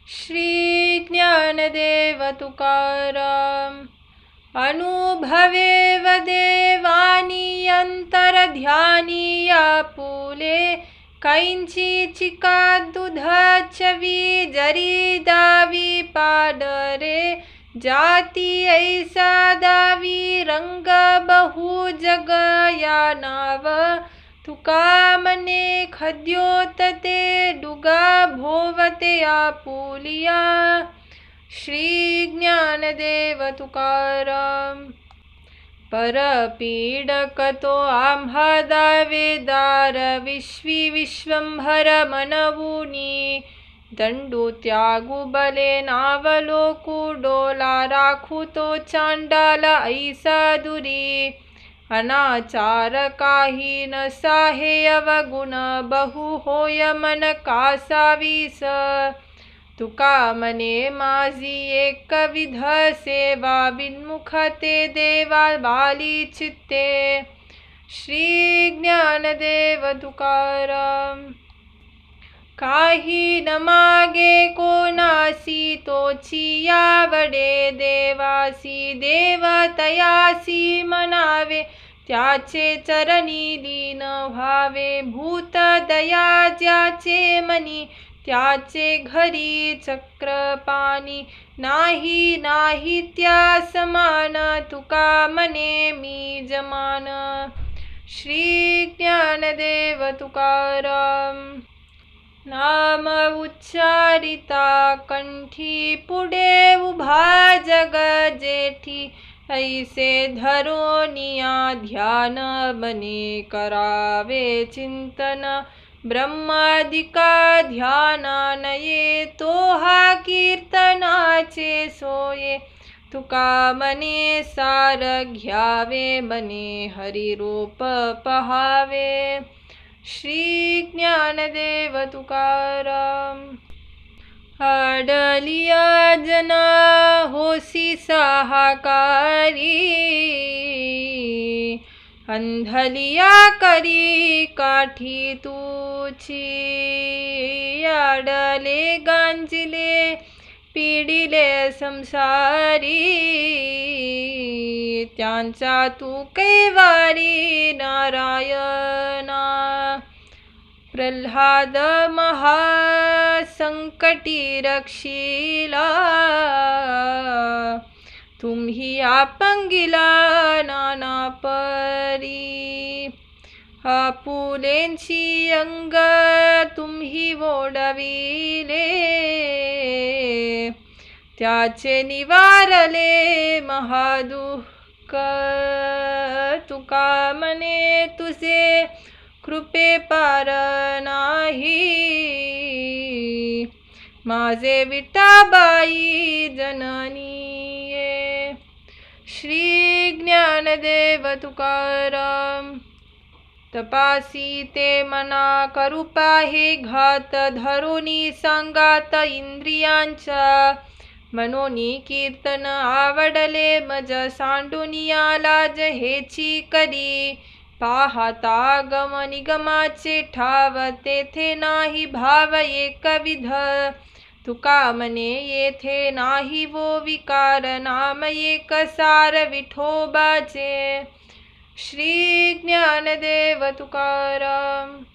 श्री ज्ञानदेव तुकाराम. अनुभवे देवानी अंतरध्यानी आपुले, काहींची चिका दूध चवी जरी दावी पाडरे, जाती ऐसा दावी रंग बहु जग या नाव, तुका मने खद्योत ते डुगा भोवते आपुलिया. श्री ज्ञानदेव तुकाराम. परपीडक तो आम्हा दावेदार, विश्वी विश्वंभर मनवुनी, दंडू त्यागू बले नावलोकू डोला, राखू तो चांडाल ऐसा दुरी. अनाचार काही नसा हे अवगुण, बहु होय मन कासावीस, तुका मने माझी एकविध सेवा, विन्मुख ते देवा बाली चित्ते. श्री ज्ञानदेव तुकाराम. काही न मागे कोणासी, तोची यावडे देवासी, देव तयासी मनावे, त्याचे चरणी लीन व्हावे. भूत दया ज्याचे मनी, त्याचे घरी चक्रपाणी, नाही नाही त्या समान, तुका मने मी जमान. श्री ज्ञानदेव तुकाराम. नाम उच्चारिता कंठी, पुढे उभा जग जेठी, ऐसे धरोनिया ध्यान, बने करावे चिंतन. ब्रह्मादिका ध्याना नये, तो हा कीर्तनाचे सोये, तुका मने सार घ्यावे, बने हरिरूप पहावे. श्री ज्ञानदेव तुकाराम. आडलिया जना होसी साहाकारी, अंधलिया करी काठी तुची. आडले गांजिले पिडिले संसारी, त्यांचा तू कैवारी नारायणा. प्रल्हाद महासंकटी रक्षिला, तुम्ही आपंगिला नाना परी. आपुलेंची अंग तुम्ही ओढविले, त्याचे निवारले महादुःख. तुका मने तुझे कृपे पार नाही, माझे विठाबाई जननीये. श्री ज्ञानदेव तुकाराम. तपासी ते मना करूपा हे घात, धरुनी सांगात इंद्रियांच्या. मनोनी कीर्तन आवडले मज, सांडुनिया लाज हेची करी. पाहता गम निगमाचे ठाव, तेथे नाही भाव एकविध, तुका मने येथे नाही वो विकार. नाम एक सार विठोबाचे. श्री ज्ञानदेव तुकाराम.